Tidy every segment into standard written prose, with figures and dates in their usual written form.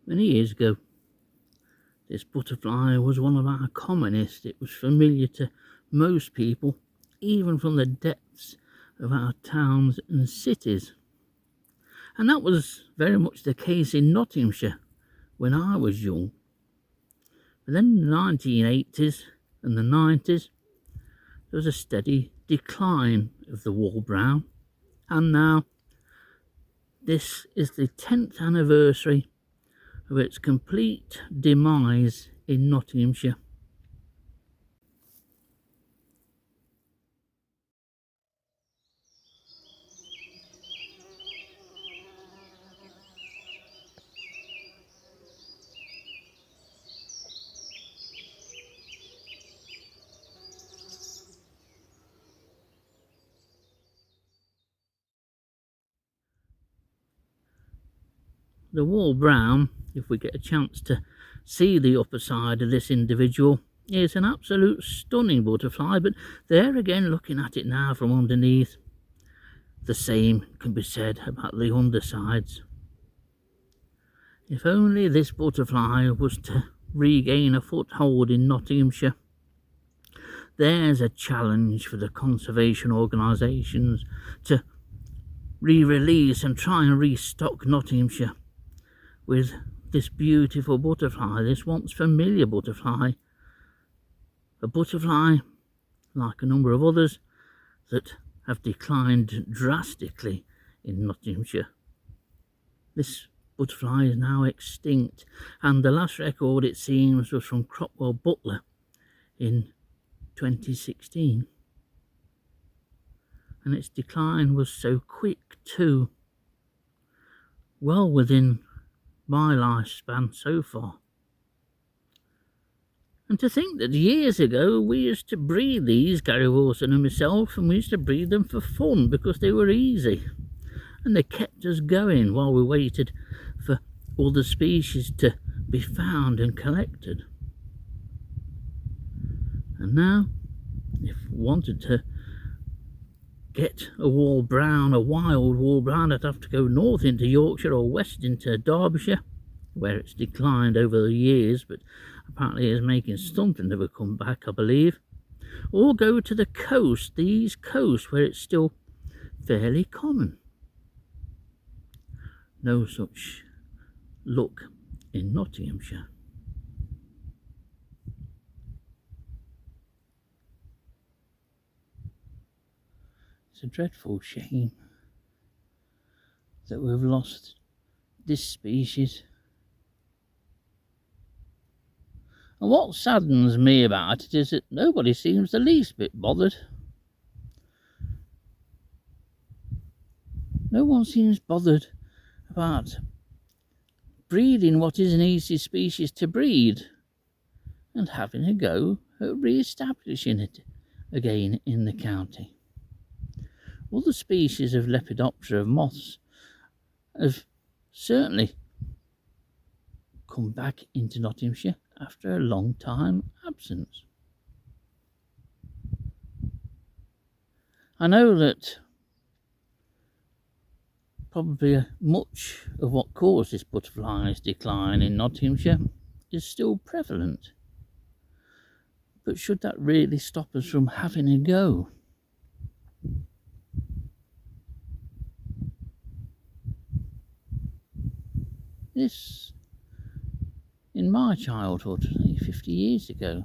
Many years ago, this butterfly was one of our commonest. It was familiar to most people, even from the depths of our towns and cities. And that was very much the case in Nottinghamshire when I was young. But then in the 1980s and the 90s, there was a steady decline of the wall brown. And now, this is the 10th anniversary of its complete demise in Nottinghamshire. The wall brown, if we get a chance to see the upper side of this individual, is an absolute stunning butterfly, but there again, looking at it now from underneath, the same can be said about the undersides. If only this butterfly was to regain a foothold in Nottinghamshire. There's a challenge for the conservation organisations to re-release and try and restock Nottinghamshire with this beautiful butterfly, this once familiar butterfly. A butterfly, like a number of others, that have declined drastically in Nottinghamshire. This butterfly is now extinct, and the last record, it seems, was from Cropwell Butler in 2016. And its decline was so quick too, well within my lifespan so far. And to think that years ago we used to breed these, Gary Wilson and myself, and we used to breed them for fun because they were easy. And they kept us going while we waited for other species to be found and collected. And now, if we wanted to get a wall brown, a wild wall brown, I'd have to go north into Yorkshire or west into Derbyshire, where it's declined over the years, but apparently is making something of a comeback, I believe. Or go to the coast, the east coast, where it's still fairly common. No such luck in Nottinghamshire. It's a dreadful shame that we've lost this species. And what saddens me about it is that nobody seems the least bit bothered. No one seems bothered about breeding what is an easy species to breed and having a go at re-establishing it again in the county. Other species of Lepidoptera, of moths, have certainly come back into Nottinghamshire after a long time absence. I know that probably much of what caused this butterfly's decline in Nottinghamshire is still prevalent. But should that really stop us from having a go? This, in my childhood, 50 years ago,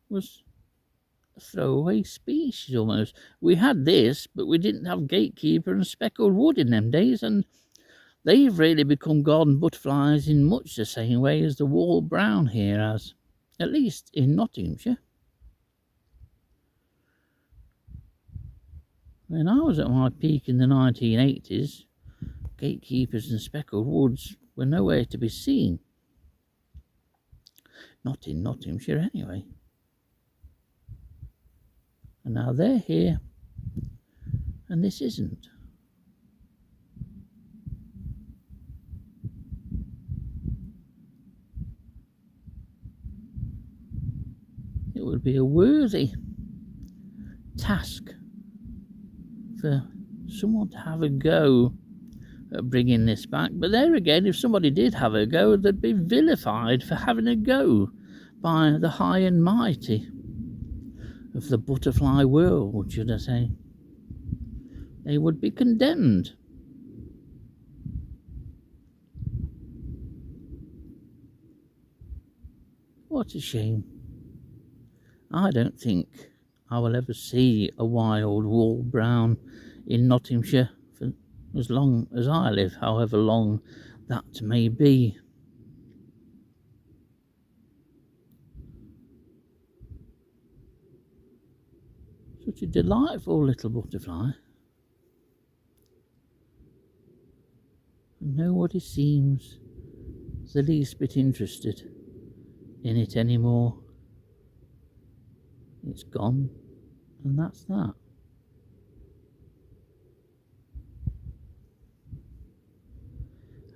was a throwaway species almost. We had this, but we didn't have gatekeeper and speckled wood in them days, and they've really become garden butterflies in much the same way as the wall brown here has, at least in Nottinghamshire. When I was at my peak in the 1980s, gatekeepers and speckled woods were nowhere to be seen. Not in Nottinghamshire anyway. And now they're here, and this isn't. It would be a worthy task for someone to have a go bringing this back. But there again, if somebody did have a go, they'd be vilified for having a go by the high and mighty of the butterfly world, should I say. They would be condemned. What a shame. I don't think I will ever see a wild wall brown in Nottinghamshire for as long as I live, however long that may be. Such a delightful little butterfly. And nobody seems the least bit interested in it anymore. It's gone, and that's that.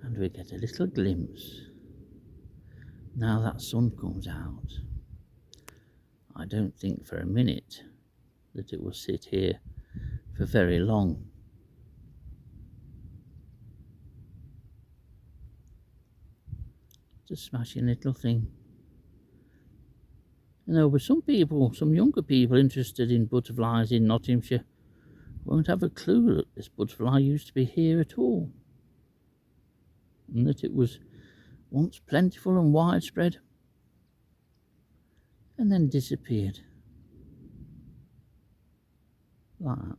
And we get a little glimpse. Now that sun comes out, I don't think for a minute that it will sit here for very long. It's a smashing little thing. You know, but some people, some younger people interested in butterflies in Nottinghamshire won't have a clue that this butterfly used to be here at all, and that it was once plentiful and widespread and then disappeared like that.